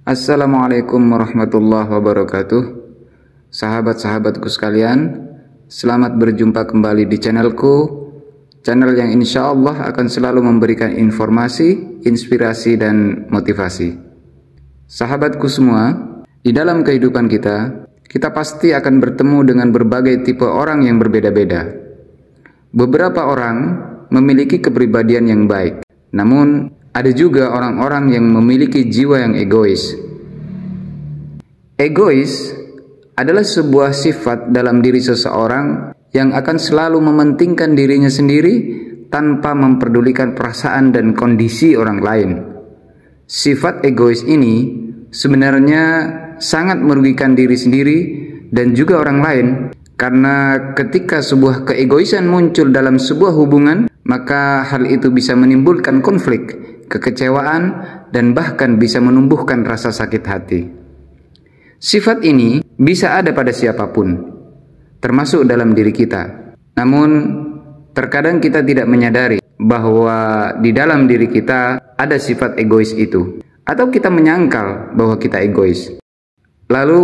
Assalamualaikum warahmatullahi wabarakatuh. Sahabat-sahabatku sekalian, selamat berjumpa kembali di channelku, channel yang insya Allah akan selalu memberikan informasi, inspirasi, dan motivasi. Sahabatku semua, di dalam kehidupan kita pasti akan bertemu dengan berbagai tipe orang yang berbeda-beda. Beberapa orang memiliki kepribadian yang baik, namun ada juga orang-orang yang memiliki jiwa yang egois. Egois adalah sebuah sifat dalam diri seseorang yang akan selalu mementingkan dirinya sendiri tanpa memperdulikan perasaan dan kondisi orang lain. Sifat egois ini sebenarnya sangat merugikan diri sendiri dan juga orang lain, karena ketika sebuah keegoisan muncul dalam sebuah hubungan, maka hal itu bisa menimbulkan konflik, kekecewaan, dan bahkan bisa menumbuhkan rasa sakit hati. Sifat ini bisa ada pada siapapun, termasuk dalam diri kita. Namun, terkadang kita tidak menyadari bahwa di dalam diri kita ada sifat egois itu, atau kita menyangkal bahwa kita egois. Lalu,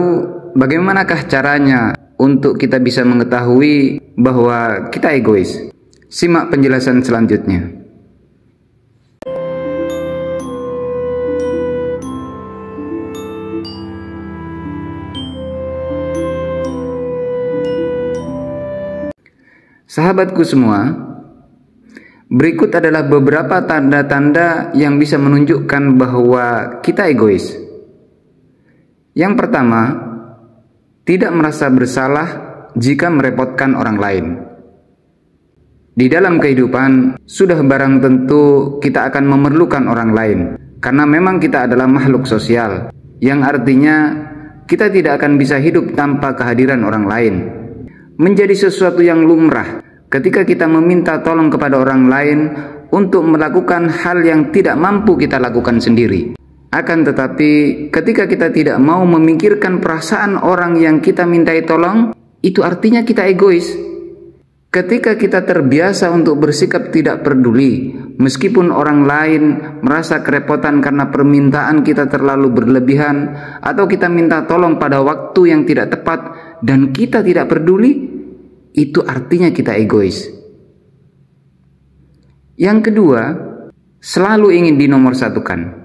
bagaimanakah caranya untuk kita bisa mengetahui bahwa kita egois? Simak penjelasan selanjutnya. Sahabatku semua, berikut adalah beberapa tanda-tanda yang bisa menunjukkan bahwa kita egois. Yang pertama, tidak merasa bersalah jika merepotkan orang lain. Di dalam kehidupan, sudah barang tentu kita akan memerlukan orang lain, karena memang kita adalah makhluk sosial, yang artinya kita tidak akan bisa hidup tanpa kehadiran orang lain. Menjadi sesuatu yang lumrah ketika kita meminta tolong kepada orang lain untuk melakukan hal yang tidak mampu kita lakukan sendiri. Akan tetapi, ketika kita tidak mau memikirkan perasaan orang yang kita mintai tolong, itu artinya kita egois. Ketika kita terbiasa untuk bersikap tidak peduli, meskipun orang lain merasa kerepotan karena permintaan kita terlalu berlebihan, atau kita minta tolong pada waktu yang tidak tepat dan kita tidak peduli, itu artinya kita egois. Yang kedua, selalu ingin dinomorsatukan.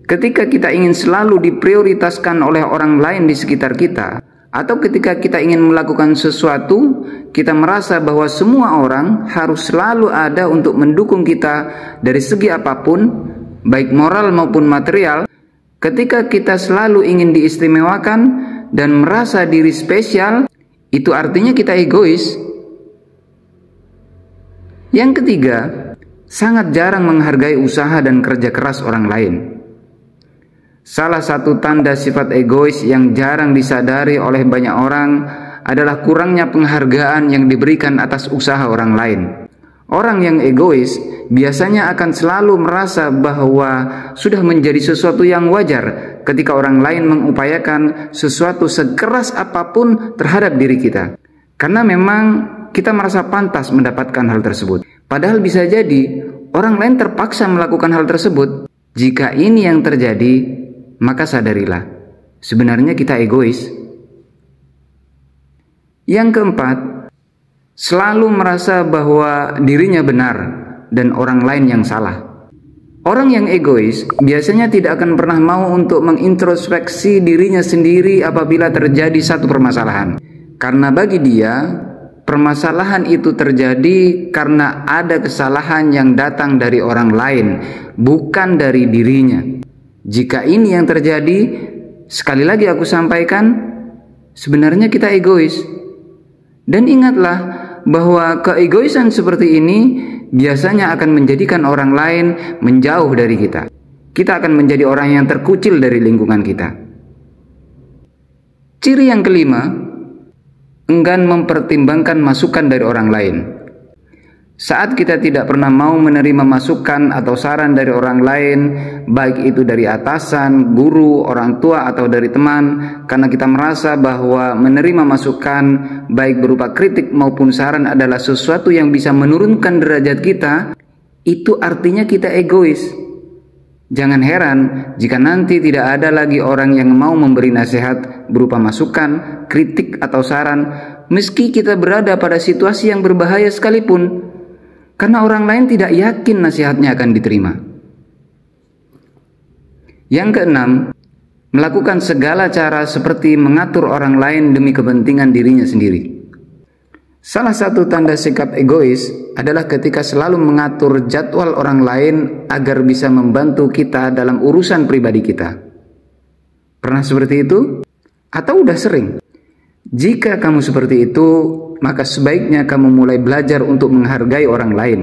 Ketika kita ingin selalu diprioritaskan oleh orang lain di sekitar kita, atau ketika kita ingin melakukan sesuatu, kita merasa bahwa semua orang harus selalu ada untuk mendukung kita dari segi apapun, baik moral maupun material. Ketika kita selalu ingin diistimewakan dan merasa diri spesial, itu artinya kita egois. Yang ketiga, sangat jarang menghargai usaha dan kerja keras orang lain. Salah satu tanda sifat egois yang jarang disadari oleh banyak orang adalah kurangnya penghargaan yang diberikan atas usaha orang lain. Orang yang egois biasanya akan selalu merasa bahwa sudah menjadi sesuatu yang wajar ketika orang lain mengupayakan sesuatu sekeras apapun terhadap diri kita, karena memang kita merasa pantas mendapatkan hal tersebut. Padahal bisa jadi orang lain terpaksa melakukan hal tersebut. Jika ini yang terjadi, maka sadarilah, sebenarnya kita egois. Yang keempat, selalu merasa bahwa dirinya benar dan orang lain yang salah. Orang yang egois biasanya tidak akan pernah mau untuk mengintrospeksi dirinya sendiri apabila terjadi satu permasalahan. Karena bagi dia, permasalahan itu terjadi karena ada kesalahan yang datang dari orang lain, bukan dari dirinya. Jika ini yang terjadi, sekali lagi aku sampaikan, sebenarnya kita egois. Dan ingatlah bahwa keegoisan seperti ini biasanya akan menjadikan orang lain menjauh dari kita. Kita akan menjadi orang yang terkucil dari lingkungan kita. Ciri yang kelima, enggan mempertimbangkan masukan dari orang lain. Saat kita tidak pernah mau menerima masukan atau saran dari orang lain, baik itu dari atasan, guru, orang tua, atau dari teman, karena kita merasa bahwa menerima masukan, baik berupa kritik maupun saran, adalah sesuatu yang bisa menurunkan derajat kita, itu artinya kita egois. Jangan heran jika nanti tidak ada lagi orang yang mau memberi nasihat berupa masukan, kritik, atau saran, meski kita berada pada situasi yang berbahaya sekalipun, karena orang lain tidak yakin nasihatnya akan diterima. Yang keenam, melakukan segala cara seperti mengatur orang lain demi kepentingan dirinya sendiri. Salah satu tanda sikap egois adalah ketika selalu mengatur jadwal orang lain agar bisa membantu kita dalam urusan pribadi kita. Pernah seperti itu? Atau udah sering? Jika kamu seperti itu, maka sebaiknya kamu mulai belajar untuk menghargai orang lain.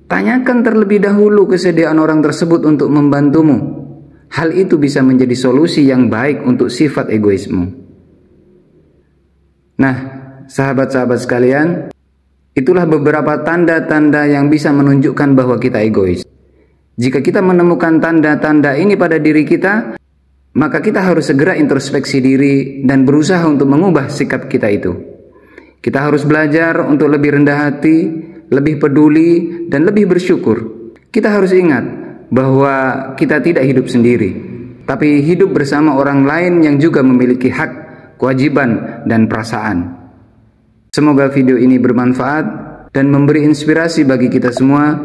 Tanyakan terlebih dahulu kesediaan orang tersebut untuk membantumu. Hal itu bisa menjadi solusi yang baik untuk sifat egoismu. Nah, sahabat-sahabat sekalian, itulah beberapa tanda-tanda yang bisa menunjukkan bahwa kita egois. Jika kita menemukan tanda-tanda ini pada diri kita, maka kita harus segera introspeksi diri dan berusaha untuk mengubah sikap kita itu. Kita harus belajar untuk lebih rendah hati, lebih peduli, dan lebih bersyukur. Kita harus ingat bahwa kita tidak hidup sendiri, tapi hidup bersama orang lain yang juga memiliki hak, kewajiban, dan perasaan. Semoga video ini bermanfaat dan memberi inspirasi bagi kita semua.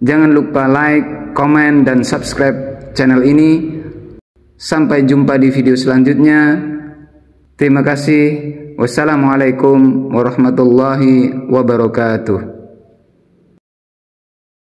Jangan lupa like, komen, dan subscribe channel ini. Sampai jumpa di video selanjutnya. Terima kasih. Wassalamualaikum warahmatullahi wabarakatuh.